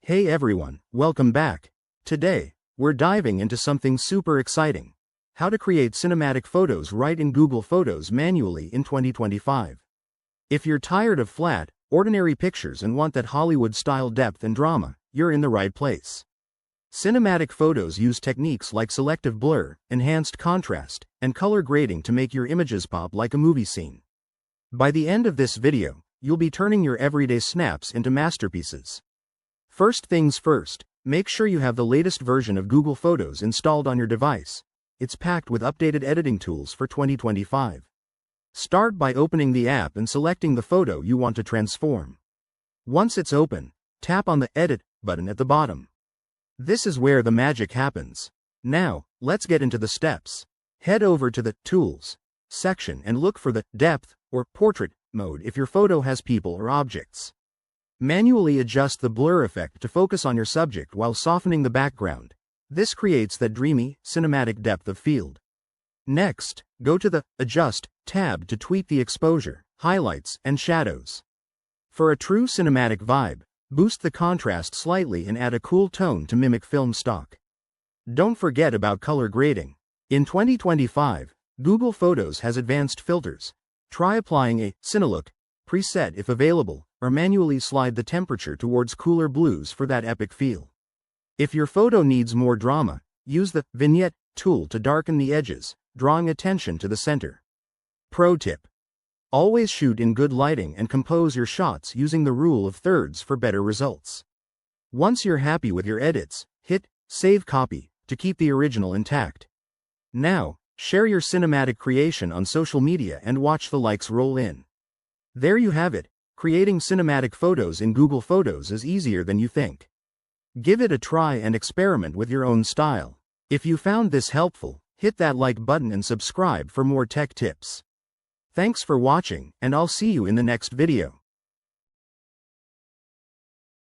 Hey everyone, welcome back. Today, we're diving into something super exciting. How to create cinematic photos right in Google Photos manually in 2025. If you're tired of flat, ordinary pictures and want that Hollywood-style depth and drama, you're in the right place. Cinematic photos use techniques like selective blur, enhanced contrast, and color grading to make your images pop like a movie scene. By the end of this video, you'll be turning your everyday snaps into masterpieces. First things first, make sure you have the latest version of Google Photos installed on your device. It's packed with updated editing tools for 2025. Start by opening the app and selecting the photo you want to transform. Once it's open, tap on the Edit button at the bottom. This is where the magic happens. Now, let's get into the steps. Head over to the Tools section and look for the Depth or Portrait mode if your photo has people or objects. Manually adjust the blur effect to focus on your subject while softening the background. This creates that dreamy, cinematic depth of field. Next, go to the Adjust tab to tweak the exposure, highlights, and shadows. For a true cinematic vibe, boost the contrast slightly and add a cool tone to mimic film stock. Don't forget about color grading. In 2025, Google Photos has advanced filters. Try applying a Cinelook preset if available, or manually slide the temperature towards cooler blues for that epic feel. If your photo needs more drama, use the Vignette tool to darken the edges, drawing attention to the center. Pro tip: always shoot in good lighting and compose your shots using the rule of thirds for better results. Once you're happy with your edits, hit Save Copy to keep the original intact. Now, share your cinematic creation on social media and watch the likes roll in. There you have it. Creating cinematic photos in Google Photos is easier than you think. Give it a try and experiment with your own style. If you found this helpful, hit that like button and subscribe for more tech tips. Thanks for watching, and I'll see you in the next video.